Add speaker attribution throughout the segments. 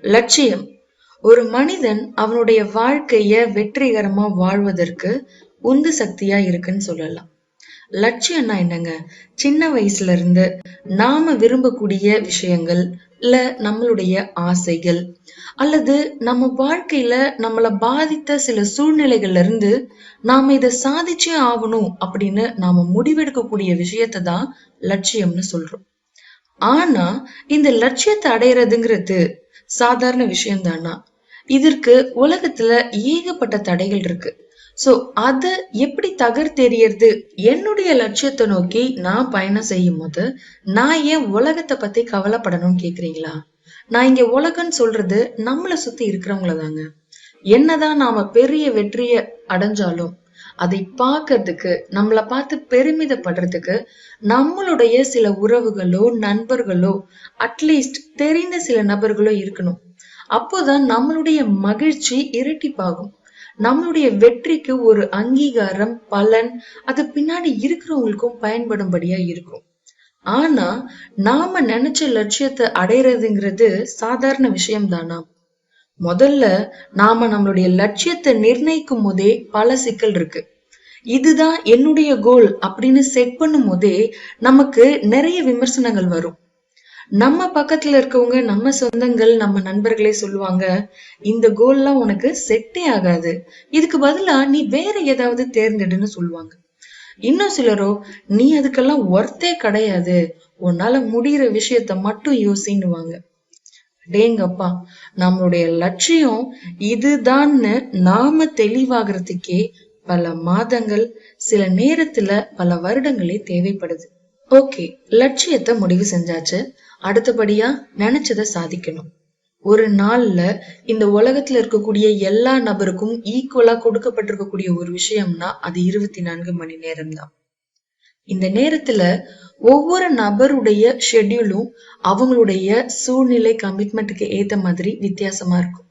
Speaker 1: லட்சியம் ஒரு மனிதன் அவனுடைய வாழ்க்கைய வெற்றிகரமா வாழ்வதற்கு உந்து சக்தியா இருக்குன்னு சொல்லலாம். லட்சியம்னா என்னங்க? சின்ன வயசுல இருந்து நாம விரும்பக்கூடிய விஷயங்கள், இல்ல நம்மளுடைய ஆசைகள், அல்லது நம்ம வாழ்க்கையில நம்மள பாதித்த சில சூழ்நிலைகள்ல இருந்து நாம இதை சாதிச்சே ஆகணும் அப்படின்னு நாம முடிவெடுக்கக்கூடிய விஷயத்தை தான் லட்சியம்னு சொல்றோம். ஆனா இந்த லட்சியத்தை அடையறதுங்கிறது சாதாரண விஷயம் தானா? இதற்கு உலகத்துல ஏகப்பட்ட தடைகள் இருக்கு. சோ அத எப்படி தகர்த்தெறியறது? என்னுடைய லட்சியத்தை நோக்கி நான் பயணம் செய்யும் போது நான் ஏன் உலகத்தை பத்தி கவலைப்படணும்னு கேக்குறீங்களா? நான் இங்க உலகம்னு சொல்றது நம்மளை சுத்தி இருக்கிறவங்கள தாங்க. என்னதான் நாம பெரிய வெற்றிய அடைஞ்சாலும் அதை பார்க்கறதுக்கு, நம்மள பார்த்து பெருமிதப்படுறதுக்கு நம்மளுடைய சில உறவுகளோ, நண்பர்களோ, அட்லீஸ்ட் தெரிந்த சில நபர்களோ இருக்கணும். அப்போதான் நம்மளுடைய மகிழ்ச்சி இரட்டிப்பாகும். நம்மளுடைய வெற்றிக்கு ஒரு அங்கீகாரம், பலன் அது பின்னாடி இருக்கிறவங்களுக்கும் பயன்படும்படியா இருக்கும். ஆனா நாம நினைச்ச லட்சியத்தை அடையறதுங்கிறது சாதாரண விஷயம் தானா? முதல்ல நாம நம்மளுடைய லட்சியத்தை நிர்ணயிக்கும் போதே பல சிக்கல் இருக்கு. இதுதான் என்னுடைய கோல் அப்படின்னு செட் பண்ணும் போதே நமக்கு நிறைய விமர்சனங்கள் வரும். நம்ம பக்கத்துல இருக்கவங்க, நம்ம சொந்தங்கள், நம்ம நண்பர்களே சொல்லுவாங்க, இந்த கோல்லாம் உனக்கு செட்டே ஆகாது, இதுக்கு பதிலா நீ வேற ஏதாவது தேர்ந்தெடுன்னு சொல்லுவாங்க. இன்னும் சிலரோ, நீ அதுக்கெல்லாம் ஒர்த்தே கிடையாது, உன்னால முடிகிற விஷயத்த மட்டும் யோசின்னுவாங்க. டேங்கப்பா, நம்மளுடைய லட்சியம் இதுதான்னு நாம தெளிவாகிறதுக்கே பல மாதங்கள், சில நேரத்துல பல வருடங்களே தேவைப்படுது. ஓகே, லட்சியத்தை முடிவு செஞ்சாச்சு. அடுத்தபடியா நினைச்சதை சாதிக்கணும். ஒரு நாள்ல இந்த உலகத்துல இருக்கக்கூடிய எல்லா நபருக்கும் ஈக்குவலா கொடுக்கப்பட்டிருக்கக்கூடிய ஒரு விஷயம்னா அது 24 மணி நேரம் தான். இந்த நேரத்துல ஒவ்வொரு நபருடைய ஷெட்யூலும் அவங்களுடைய சூழ்நிலை, கமிட்மெண்ட்டுக்கு ஏத்த மாதிரி வித்தியாசமா இருக்கும்.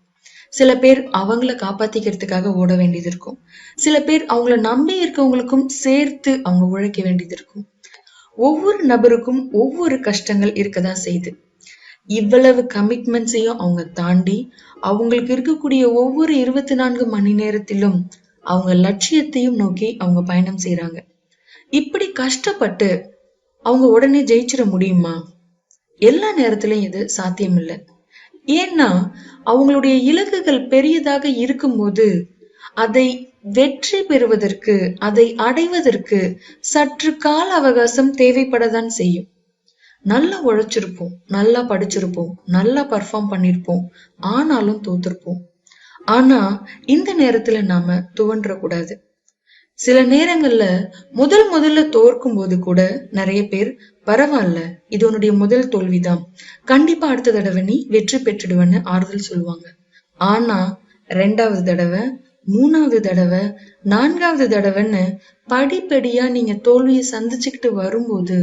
Speaker 1: சில பேர் அவங்கள காப்பாத்திக்கிறதுக்காக ஓட வேண்டியது இருக்கும். சில பேர் அவங்கள நம்பி இருக்கவங்களுக்கும் சேர்த்து அவங்க உழைக்க வேண்டியது இருக்கும். ஒவ்வொரு நபருக்கும் ஒவ்வொரு கஷ்டங்கள் இருக்கதான் செய்யுது. இவ்வளவு கமிட்மெண்ட்ஸையும் அவங்க தாண்டி அவங்களுக்கு இருக்கக்கூடிய ஒவ்வொரு 24 மணி நேரத்திலும் அவங்க லட்சியத்தையும் நோக்கி அவங்க பயணம் செய்யறாங்க. இப்படி கஷ்டப்பட்டு அவங்க உடனே ஜெயிச்சிட முடியுமா? எல்லா நேரத்திலும் இது சாத்தியம் இல்லை. ஏன்னா அவங்களுடைய இலக்குகள் பெரியதாக இருக்கும்போது அதை வெற்றி பெறுவதற்கு, அதை அடைவதற்கு சற்று கால அவகாசம் தேவைப்படதான் செய்யும். நல்லா உழைச்சிருப்போம், நல்லா படிச்சிருப்போம், நல்லா பர்ஃபார்ம் பண்ணிருப்போம், ஆனாலும் தோத்துருப்போம். ஆனா இந்த நேரத்துல நாம துவன்ற கூடாது. சில நேரங்கள்ல முதல்ல தோற்கும் போது கூட நிறைய பேர், பரவாயில்ல, இது உன்னுடைய முதல் தோல்விதான், கண்டிப்பா அடுத்த தடவை நீ வெற்றி பெற்றுடுவன்னு ஆறுதல் சொல்லுவாங்க. ஆனா 2வது தடவை, 3வது தடவை, 4வது தடவைன்னு படிப்படியா நீங்க தோல்வியை சந்திச்சுக்கிட்டு வரும்போது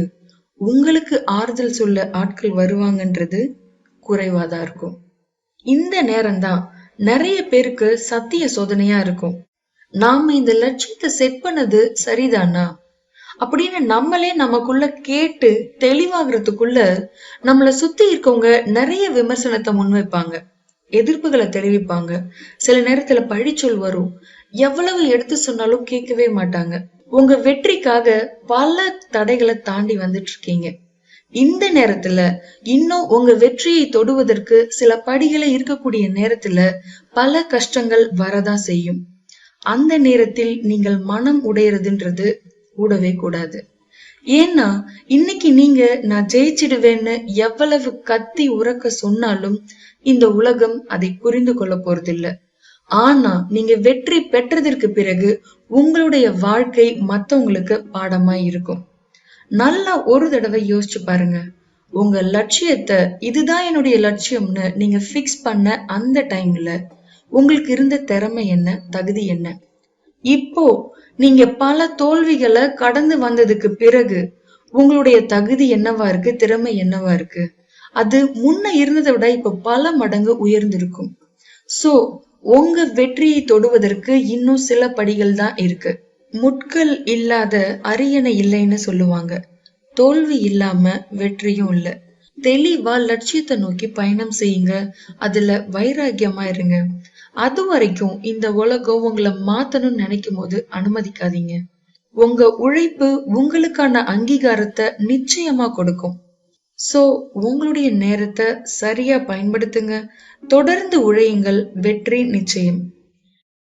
Speaker 1: உங்களுக்கு ஆறுதல் சொல்ல ஆட்கள் வருவாங்கன்றது குறைவாதான் இருக்கும். இந்த நேரம்தான் நிறைய பேருக்கு சத்திய சோதனையா இருக்கும். நாம இந்த லட்சியத்தை செட் பண்ணது சரிதானா அப்படின்னு நம்மளே நமக்குள்ள கேட்டு தெளிவாகிறதுக்குள்ள நம்மளை சுத்தி இருக்கவங்க நிறைய விமர்சனத்தை முன்வைப்பாங்க, எதிர்ப்புகளை தெரிவிப்பாங்க. சில நேரத்துல பழிச்சொல் வரும். எவ்வளவு எடுத்து சொன்னாலும் கேட்கவே மாட்டாங்க. உங்க வெற்றிக்காக பல தடைகளை தாண்டி வந்துட்டு இருக்கீங்க. இந்த நேரத்துல இன்னும் உங்க வெற்றியை தொடுவதற்கு சில படிகளை இருக்கக்கூடிய நேரத்துல பல கஷ்டங்கள் வரதான் செய்யும். அந்த நேரத்தில் நீங்கள் மனம் உடையறதுன்றது கூடவே கூடாது. ஏன்னா இன்னைக்கு நீங்க நான் ஜெயிச்சிடுவேன்னு எவ்வளவு கத்தி உறக்க சொன்னாலும் இந்த உலகம் அதை புரிந்து கொள்ள போறதில்ல. ஆனா நீங்க வெற்றி பெற்றதற்கு பிறகு உங்களுடைய வாழ்க்கை மத்தவங்களுக்கு பாடமா இருக்கும். நல்லா ஒரு தடவை யோசிச்சு பாருங்க. உங்க லட்சியத்தை, இதுதான் என்னுடைய லட்சியம்னு நீங்க பிக்ஸ் பண்ண அந்த டைம்ல உங்களுக்கு இருந்த திறமை என்ன, தகுதி என்ன? இப்போ நீங்க பல தோல்விகளை கடந்து வந்ததுக்கு பிறகு உங்களுடைய தகுதி என்னவா இருக்கு, திறமை என்னவா இருக்கு? அது முன்ன இருந்ததை விட இப்ப பல மடங்கு உயர்ந்திருக்கும். சோ உங்க வெற்றியை தொடுவதற்கு இன்னும் சில படிகள் தான் இருக்கு. முட்கள் இல்லாத அரியணை இல்லைன்னு சொல்லுவாங்க. தோல்வி இல்லாம வெற்றியும் இல்ல. தெளிவா லட்சியத்தை நோக்கி பயணம் செய்யுங்க. அதுல வைராக்கியமா இருங்க. அது வரைக்கும் இந்த உலகம் உங்களை மாத்தணும்னு நினைக்கும் போது அனுமதிக்காதீங்க. உங்க உழைப்பு உங்களுக்கான அங்கீகாரத்தை நிச்சயமா கொடுக்கும். சோ உங்களுடைய நேரத்தை சரியா பயன்படுத்துங்க. தொடர்ந்து உழையுங்கள். வெற்றி நிச்சயம்.